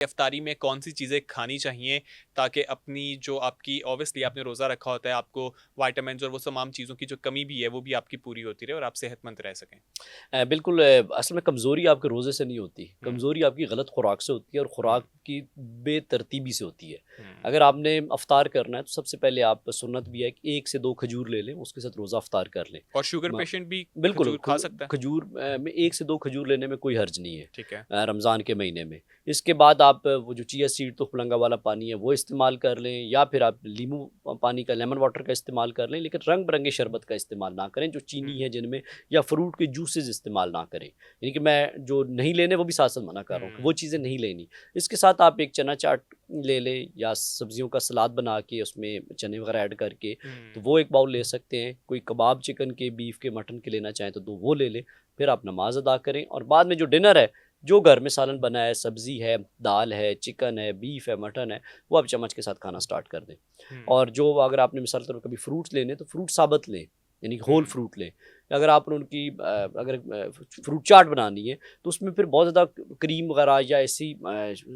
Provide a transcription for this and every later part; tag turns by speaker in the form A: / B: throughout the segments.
A: इफ्तारी में कौन-सी चीज़ें खानी चाहिए ताकि अपनी जो आपकी ऑब्वियसली आपने रोज़ा रखा होता है, आपको विटामिन्स और वो तमाम चीज़ों की जो कमी भी है, वो भी आपकी पूरी होती रहे और आप सेहतमंद रह सकें?
B: बिल्कुल असल में कमज़ोरी आपके रोज़े से नहीं होती,
A: हुँ,
B: कमज़ोरी आपकी गलत खुराक से होती है और
A: हुँ,
B: खुराक की बेतरतीबी से होती है।
A: हुँ।
B: अगर आपने इफ्तार करना है तो सबसे पहले आप सुन्नत भी है कि 1 से 2 खजूर ले लें, उसके साथ रोज़ा इफ्तार कर लें।
A: और शुगर
B: म
A: पेशेंट भी
B: बिल्कुल,
A: खजूर खा सकता है?
B: खजूर में 1 से 2 खजूर लेने में कोई हर्ज नहीं है
A: ठीक है।
B: रमज़ान के महीने में। इसके बाद आप वो जो चिया सीड तुखमलंगा वाला पानी है वो इस्तेमाल कर लें या फिर आप लीमू पानी का लेमन वाटर का इस्तेमाल कर लें, लेकिन रंग-बिरंगे शरबत का इस्तेमाल ना करें, जो
A: हुँ,
B: चीनी है जिनमें या फ्रूट के जूसेज़ इस्तेमाल ना करें। यानी कि मैं जो नहीं लेने वो भी साथ-साथ मना कर रहा हूँ कि
A: हुँ,
B: वो चीज़ें नहीं लेनी। इसके साथ आप एक चना चाट ले लें या सब्जियों का सलाद बना के उसमें चने वगैरह ऐड करके, तो
A: हुँ।
B: वो एक बाउल ले सकते हैं। कोई कबाब चिकन के, बीफ के, मटन के लेना चाहें तो 2 वो ले लें। फिर आप नमाज़ अदा करें और बाद में जो डिनर है, जो घर में सालन बना है, सब्ज़ी है, दाल है, चिकन है, बीफ है, मटन है, वो आप चम्मच के साथ खाना स्टार्ट कर दें।
A: हुँ,
B: और जो अगर आपने मिसाल के तौर पर कभी फ्रूट्स लेने हैं तो फ्रूट साबुत लें, यानी कि होल
A: हुँ,
B: फ्रूट लें। अगर आपने उनकी अगर फ्रूट चाट बनानी है तो उसमें फिर बहुत ज़्यादा क्रीम वगैरह या ऐसी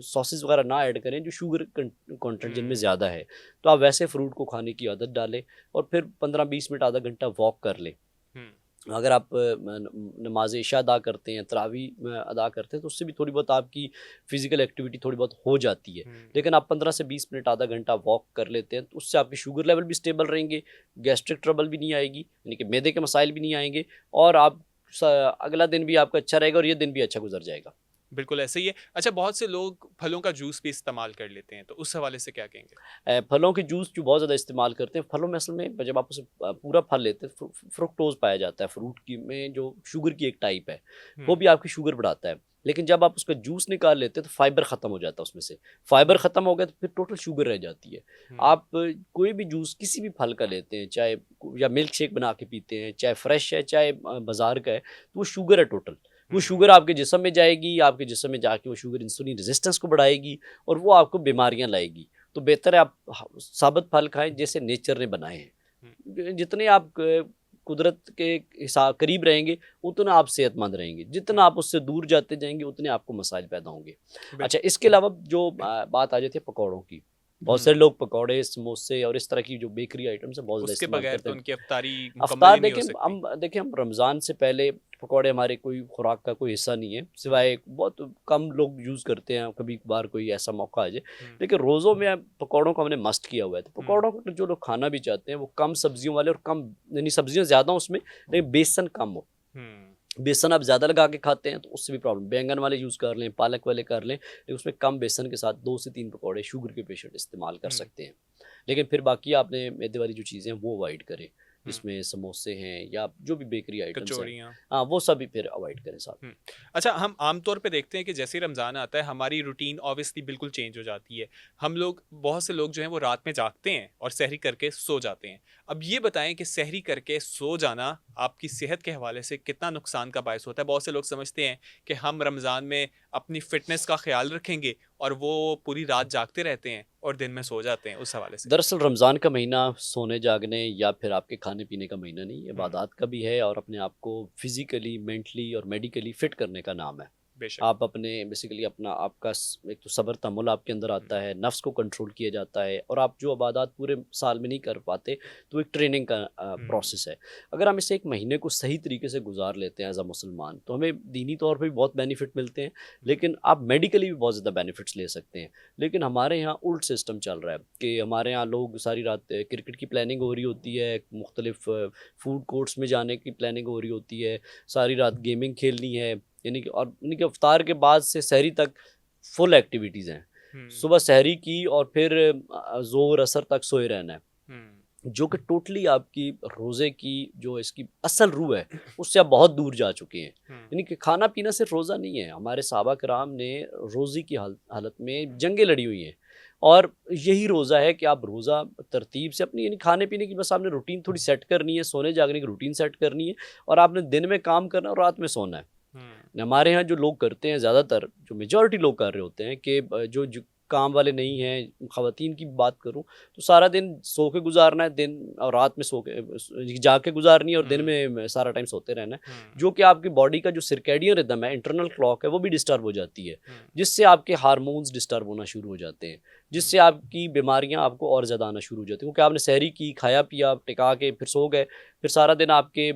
B: सॉसेस वगैरह ना ऐड करें जो शुगर कंटेंट जिनमें
A: हुँ,
B: ज़्यादा है। तो आप वैसे फ्रूट को खाने की आदत डालें और फिर 15-20 मिनट आधा घंटा वॉक कर लें।
A: हुँ,
B: अगर आप नमाज़ इशा अदा करते हैं, तरावी अदा करते हैं, तो उससे भी थोड़ी बहुत आपकी फ़िज़िकल एक्टिविटी थोड़ी बहुत हो जाती है।
A: हुँ।
B: लेकिन आप 15 से 20 मिनट आधा घंटा वॉक कर लेते हैं, तो उससे आपकी शुगर लेवल भी स्टेबल रहेंगे, गैस्ट्रिक ट्रबल भी नहीं आएगी, यानी कि मैदे के मसाइल भी नहीं आएँगे और आप स अगला दिन भी आपका अच्छा रहेगा और ये दिन भी अच्छा गुज़र जाएगा।
A: बिल्कुल ऐसे ही है। अच्छा बहुत से लोग फलों का जूस भी इस्तेमाल कर लेते हैं, तो उस हवाले से क्या कहेंगे?
B: फलों के जूस जो बहुत ज़्यादा इस्तेमाल करते हैं, फलों में असल में जब आप उसे पूरा फल लेते हैं फ्रुक्टोज़ पाया जाता है, फ्रूट की में जो शुगर की एक टाइप है, वो
A: हुँ,
B: भी आपकी शुगर बढ़ाता है। लेकिन जब आप उसका जूस निकाल लेते हैं तो फाइबर ख़त्म हो जाता है उसमें से। फाइबर ख़त्म हो गया तो फिर टोटल शुगर रह जाती है।
A: हुँ,
B: आप कोई भी जूस किसी भी फल का लेते हैं, चाहे या मिल्क शेक बना के पीते हैं, चाहे फ्रेश है, चाहे बाज़ार का है, तो वो शुगर है टोटल। वो
A: हुँ,
B: शुगर आपके जिस्म में जाएगी, आपके जिस्म में जाके वो शुगर इंसुलिन रेज़िस्टेंस को बढ़ाएगी और वो आपको बीमारियाँ लाएगी। तो बेहतर है आप साबुत फल खाएँ जैसे नेचर ने बनाए हैं।
A: हुँ,
B: जितने आप कुदरत के हिसाब करीब रहेंगे, उतना आप सेहतमंद रहेंगे।
A: हुँ,
B: जितना आप उससे दूर जाते जाएँगे, उतने आपको मसाइल पैदा होंगे। अच्छा,
A: बिल्कुल।
B: इसके अलावा जो बात आ जाती है पकौड़ों की। बहुत
A: हुँ,
B: सारे लोग पकौड़े, समोसे और इस तरह की जो बेकरी आइटम्स हैं, बहुत ज़्यादा
A: उसके
B: इस्तेमाल
A: बगैर
B: करते
A: तो
B: हैं।
A: उनकी इफ्तारी मुकम्मल
B: अफ्तार
A: ही नहीं हो
B: देखें
A: सकती।
B: हम रमज़ान से पहले पकौड़े हमारे कोई खुराक का कोई हिस्सा नहीं है,
A: हुँ,
B: सिवाय बहुत कम लोग यूज़ करते हैं, कभी-कभार कोई ऐसा मौका आ जाए।
A: हुँ,
B: लेकिन रोज़ों में पकौड़ों को हमने मस्ट किया हुआ है, तो
A: हुँ,
B: पकौड़ों को जो लोग खाना भी चाहते हैं, वो कम सब्जियों वाले और कम यानी सब्जियाँ ज़्यादा हो उसमें, लेकिन बेसन कम हो।
A: हुँ,
B: बेसन आप ज़्यादा लगा के खाते हैं, तो उससे भी प्रॉब्लम बैंगन वाले यूज़ कर लें, पालक वाले कर लें, लेकिन उसमें कम बेसन के साथ 2 से 3 पकौड़े शुगर के पेशेंट इस्तेमाल कर
A: हुँ,
B: सकते हैं। लेकिन फिर बाकी आपने मैदे वाली जो चीज़ें हैं, वो अवॉइड करें,
A: हुँ,
B: जिसमें समोसे हैं या जो भी बेकरी आइटम्स हैं।
A: कचौड़ियाँ।
B: हाँ, वो सभी फिर अवॉइड करें साथ
A: हुँ।
B: में।
A: अच्छा हम आम तौर पे देखते हैं कि जैसे ही रमज़ान आता है हमारी रूटीन ऑब्वियसली बिल्कुल चेंज हो जाती है। हम लोग बहुत से लोग जो हैं वो रात में जागते हैं और सहरी करके सो जाते हैं। अब ये बताएँ कि सहरी करके सो जाना आपकी सेहत के हवाले से कितना नुकसान का बायस होता है? बहुत से लोग समझते हैं कि हम रमज़ान में अपनी फ़िटनेस का ख़्याल रखेंगे और वो पूरी रात जागते रहते हैं और दिन में सो जाते हैं उस हवाले से।
B: दरअसल रमज़ान का महीना सोने-जागने या फिर आपके खाने-पीने का महीना नहीं,
A: हुँ,
B: इबादत का भी है और अपने आप को फिज़िकली, मेंटली और मेडिकली फिट करने का नाम है।
A: बेशक।
B: आप अपने बेसिकली अपना आपका एक तो सब्र तहम्मुल आपके अंदर
A: हुँ,
B: आता है, नफ्स को कंट्रोल किया जाता है और आप जो इबादत पूरे साल में नहीं कर पाते, तो एक ट्रेनिंग का
A: हुँ,
B: प्रोसेस है। अगर हम इसे एक महीने को सही तरीके से गुज़ार लेते हैं एज़ अ मुसलमान, तो हमें दीनी तौर पे भी बहुत बेनिफिट मिलते हैं,
A: हुँ,
B: लेकिन आप मेडिकली भी बहुत ज़्यादा बेनिफिट्स ले सकते हैं। लेकिन हमारे यहाँ उल्ट सिस्टम चल रहा है कि हमारे यहाँ लोग सारी रात क्रिकेट की प्लानिंग हो रही होती है, मुख्तलिफ फूड कोर्ट्स में जाने की प्लानिंग हो रही होती है, सारी रात गेमिंग खेलनी है, यानी कि और यानी कि इफ्तार के बाद से सहरी तक फुल एक्टिविटीज़ हैं।
A: हुँ,
B: सुबह सहरी की और फिर ज़ोर असर तक सोए रहना है,
A: हुँ,
B: जो कि टोटली आपकी रोज़े की जो इसकी असल रूह है, उससे आप बहुत दूर जा चुके हैं।
A: हुँ,
B: यानी कि खाना-पीना सिर्फ़ रोज़ा नहीं है, हमारे सहाबा किराम ने रोज़े की हालत में जंगें लड़ी हुई हैं और यही रोज़ा है कि आप रोज़ा तरतीब से अपनी यानी खाने-पीने की बस आपने रूटीन थोड़ी सेट करनी है, सोने-जागने की रूटीन सेट करनी है और आपने दिन में काम करना है और रात में सोना है।
A: हुँ,
B: हमारे यहाँ जो लोग करते हैं ज़्यादातर, जो मेजॉरिटी लोग कर रहे होते हैं कि जो काम वाले नहीं हैं, ख़वातीन की बात करूँ तो सारा दिन सो के गुजारना है, दिन और रात में सो के जाग के गुजारनी है और दिन में सारा टाइम सोते रहना है, जो कि आपकी बॉडी का जो सर्कैडियन रिदम है, इंटरनल क्लॉक है, वो भी डिस्टर्ब हो जाती है, जिससे आपके हार्मोन्स डिस्टर्ब होना शुरू हो जाते हैं, जिससे आपकी बीमारियां आपको और ज़्यादा आना शुरू हो जाती हैं, क्योंकि आपने सहरी की, खाया पिया, टिका के फिर सो गए, फिर सारा दिन आपके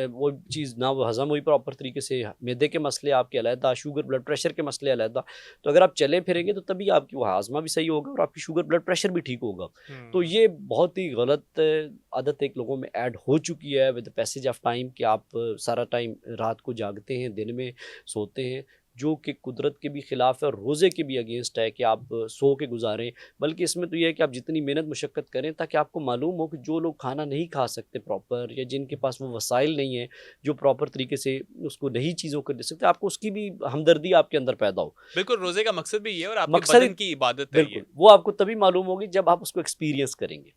B: वो चीज़ ना वो हज़म हुई प्रॉपर तरीके से, मैदे के मसले आपके अलहदा, शुगर ब्लड प्रेशर के मसले अलहदा। तो अगर आप चले फिरेंगे तो तभी आपकी वो हाजमा भी सही होगा और आपकी शुगर ब्लड प्रेशर भी ठीक होगा। तो ये बहुत ही गलत आदत एक लोगों में ऐड हो चुकी है with the passage of time कि आप सारा टाइम रात को जागते हैं, दिन में सोते हैं, जो कि कुदरत के भी खिलाफ है और रोज़े के भी अगेंस्ट है कि आप सो के गुजारें। बल्कि इसमें तो ये है कि आप जितनी मेहनत मुशक्क़त करें ताकि आपको मालूम हो कि जो लोग खाना नहीं खा सकते प्रॉपर, या जिनके पास वो वसाइल नहीं है जो प्रॉपर तरीके से उसको नई चीज़ों को दे सकते, आपको उसकी भी हमदर्दी आपके अंदर पैदा हो।
A: बिल्कुल, रोज़े का मकसद भी ये है और आपके
B: मकसद
A: बदन की इबादत है ये।
B: बिल्कुल, वो आपको तभी मालूम होगी जब आप उसको एक्सपीरियंस करेंगे।